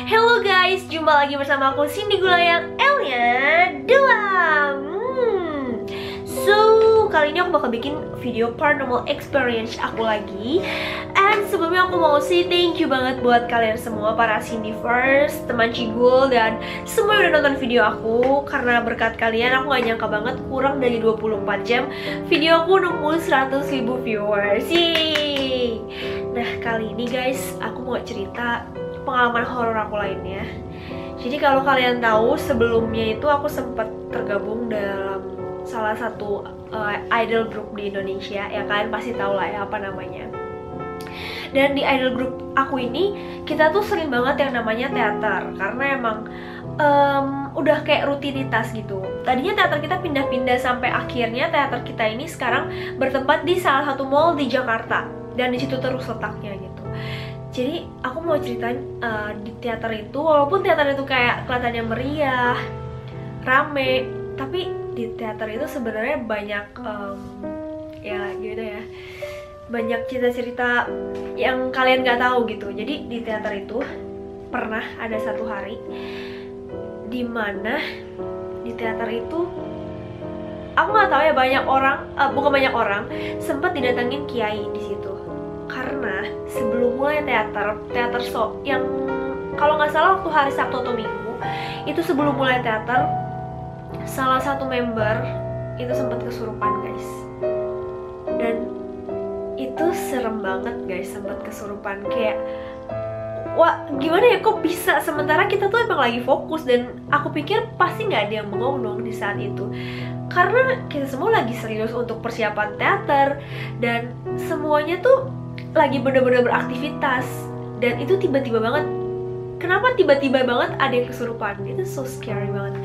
Hello guys, jumpa lagi bersama aku Cindy Gulayang Elia 2. So, kali ini aku bakal bikin video paranormal experience aku lagi. And sebelumnya aku mau say thank you banget buat kalian semua, para Cindyverse, teman Cigul, dan semua yang udah nonton video aku. Karena berkat kalian, aku gak nyangka banget kurang dari 24 jam video aku nemu 100.000 viewers. Yeay. Nah, kali ini guys, aku mau cerita pengalaman horor aku lainnya. Jadi kalau kalian tahu, sebelumnya itu aku sempat tergabung dalam salah satu idol group di Indonesia. Ya kalian pasti tahu lah ya apa namanya. Dan di idol group aku ini, kita tuh sering banget yang namanya teater. Karena emang udah kayak rutinitas gitu. Tadinya teater kita pindah-pindah sampai akhirnya teater kita ini sekarang bertempat di salah satu mall di Jakarta. Dan di situ terus letaknya gitu. Jadi aku mau ceritain di teater itu, walaupun teater itu kayak kelihatannya meriah, rame, tapi di teater itu sebenarnya banyak ya gitu ya, banyak cerita-cerita yang kalian nggak tahu gitu. Jadi di teater itu pernah ada satu hari dimana di teater itu aku nggak tahu ya, banyak orang, bukan banyak orang, sempat didatengin kiai di situ. Karena sebelum mulai teater show yang kalau nggak salah waktu hari Sabtu atau Minggu, itu sebelum mulai teater, salah satu member itu sempat kesurupan guys. Dan itu serem banget guys, sempat kesurupan. Kayak wah gimana ya, kok bisa, sementara kita tuh emang lagi fokus. Dan aku pikir pasti nggak ada yang bengong dong di saat itu, karena kita semua lagi serius untuk persiapan teater dan semuanya tuh lagi bener-bener beraktivitas. Dan itu tiba-tiba banget, kenapa tiba-tiba banget ada yang kesurupan, itu so scary banget.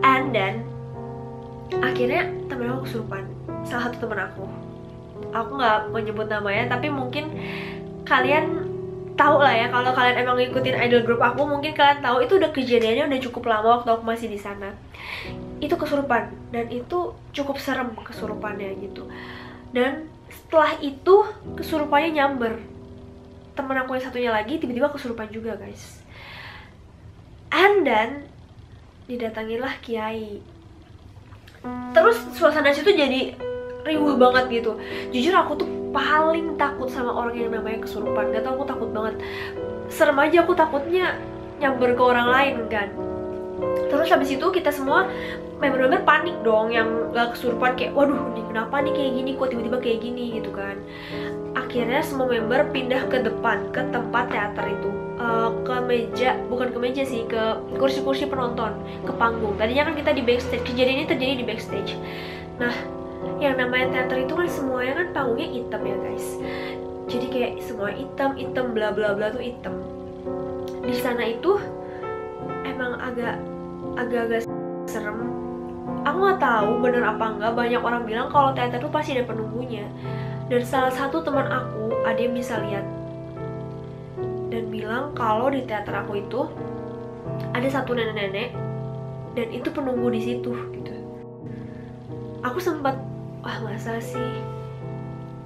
And then akhirnya temen aku kesurupan, salah satu temen aku nggak menyebut namanya, tapi mungkin kalian tahu lah ya. Kalau kalian emang ngikutin idol group aku, mungkin kalian tahu itu udah kejadiannya udah cukup lama waktu aku masih di sana. Itu kesurupan, dan itu cukup serem kesurupannya gitu. Dan setelah itu kesurupannya nyamber. Temen aku yang satunya lagi tiba-tiba kesurupan juga guys. And then didatangilah kiai. Terus suasana situ jadi riuh banget gitu. Jujur aku tuh paling takut sama orang yang namanya kesurupan. Gak tau, aku takut banget. Serem aja, aku takutnya nyamber ke orang lain kan. Terus habis itu kita semua member-member panik dong, yang gak kesurupan, kayak waduh ini kenapa nih kayak gini, kok tiba-tiba kayak gini gitu kan. Akhirnya semua member pindah ke depan, ke tempat teater itu, ke meja, bukan ke meja sih, ke kursi-kursi penonton, ke panggung. Tadinya kan kita di backstage, kejadian ini terjadi di backstage. Nah, yang namanya teater itu kan semuanya kan panggungnya hitam ya guys. Jadi kayak semua hitam bla bla bla tuh hitam. Di sana itu emang agak-agak serem. Aku nggak tahu bener apa enggak, banyak orang bilang kalau teater itu pasti ada penunggunya. Dan salah satu teman aku, ada yang bisa lihat dan bilang kalau di teater aku itu ada satu nenek-nenek dan itu penunggu di situ gitu. Aku sempat wah masa sih,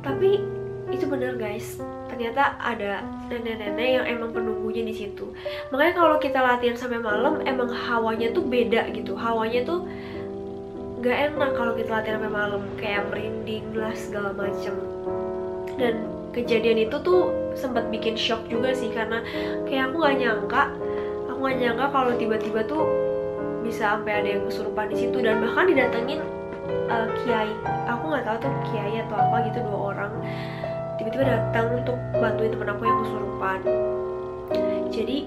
tapi itu bener guys, ternyata ada nenek-nenek yang emang penunggunya di situ. Makanya kalau kita latihan sampai malam, emang hawanya tuh beda gitu. Hawanya tuh gak enak kalau kita latihan sampai malam, kayak merinding lah segala macem. Dan kejadian itu tuh sempat bikin shock juga sih, karena kayak aku gak nyangka kalau tiba-tiba tuh bisa sampai ada yang kesurupan di situ. Dan bahkan didatengin kiai, aku nggak tahu tuh kiai atau apa gitu, 2 orang tiba-tiba datang untuk bantuin temen aku yang kesurupan. Jadi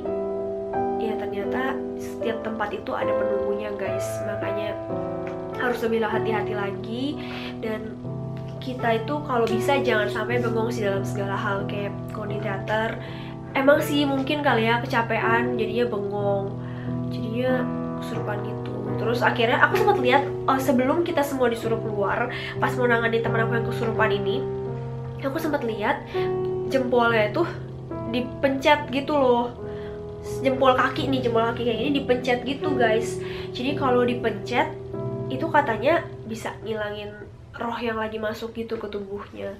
ya ternyata setiap tempat itu ada penunggunya guys, makanya harus lebih hati-hati lagi. Dan kita itu kalau bisa jangan sampai bengong sih dalam segala hal. Kayak kalau di teater emang sih mungkin kali ya kecapean, jadinya bengong, jadinya kesurupan gitu. Terus akhirnya aku sempat lihat sebelum kita semua disuruh keluar, pas mau nangani teman aku yang kesurupan ini, aku sempat lihat jempolnya itu dipencet gitu loh. Jempol kaki kayak gini dipencet gitu guys. Jadi kalau dipencet itu katanya bisa ngilangin roh yang lagi masuk gitu ke tubuhnya.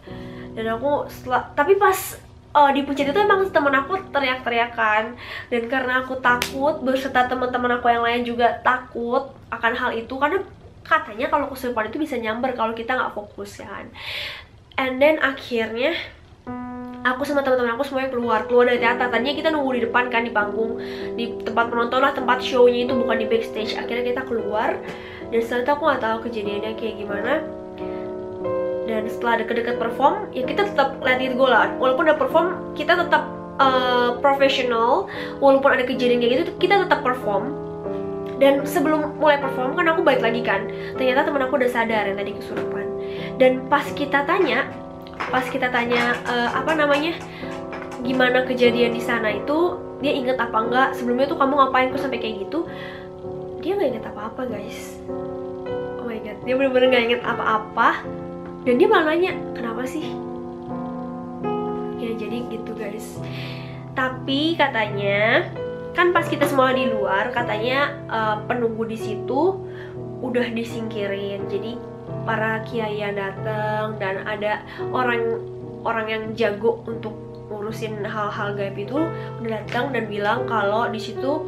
Dan aku tapi pas di puncak itu emang temen aku teriak-teriakan, dan karena aku takut beserta teman-teman aku yang lain juga takut akan hal itu, karena katanya kalau kesurupan itu bisa nyamber kalau kita nggak fokus ya kan. And then akhirnya aku sama teman-teman aku semuanya keluar dari teater. Tadinya kita nunggu di depan kan, di panggung, di tempat penonton lah, tempat show-nya itu, bukan di backstage. Akhirnya kita keluar, dan setelah itu aku nggak tahu kejadiannya kayak gimana. Dan setelah deket-deket perform, ya kita tetap let it go lah. Walaupun udah perform, kita tetap profesional. Walaupun ada kejadian kayak gitu, kita tetap perform. Dan sebelum mulai perform kan aku balik lagi kan, ternyata temen aku udah sadar yang tadi kesurupan. Dan pas kita tanya gimana kejadian di sana itu, dia inget apa enggak, sebelumnya tuh kamu ngapain kok sampai kayak gitu, dia nggak inget apa-apa guys. Oh my god, dia bener-bener nggak inget apa-apa. Dan dia malah nanya, kenapa sih? Ya jadi gitu guys. Tapi katanya kan pas kita semua di luar, katanya penunggu di situ udah disingkirin. Jadi para kiai yang datang, dan ada orang yang jago untuk ngurusin hal-hal gaib itu udah datang dan bilang kalau di situ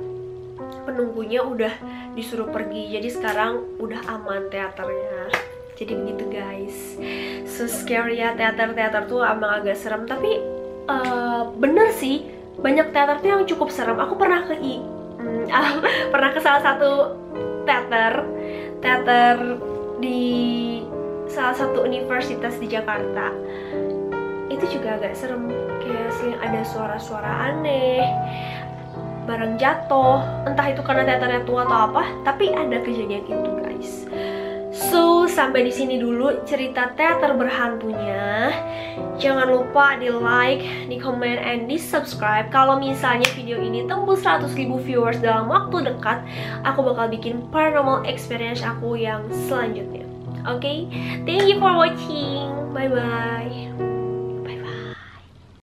penunggunya udah disuruh pergi. Jadi sekarang udah aman teaternya. Jadi begitu guys. So scary ya, teater tuh emang agak serem. Tapi bener sih, banyak teater tuh yang cukup serem. Aku pernah ke salah satu teater di salah satu universitas di Jakarta. Itu juga agak serem, kayak sering ada suara-suara aneh, barang jatuh, entah itu karena teaternya tua atau apa, tapi ada kejadian itu guys. So, sampai di sini dulu cerita teater berhantunya. Jangan lupa di like, di comment, and di subscribe. Kalau misalnya video ini tembus 100.000 viewers dalam waktu dekat, aku bakal bikin paranormal experience aku yang selanjutnya. Okay? Thank you for watching. Bye-bye.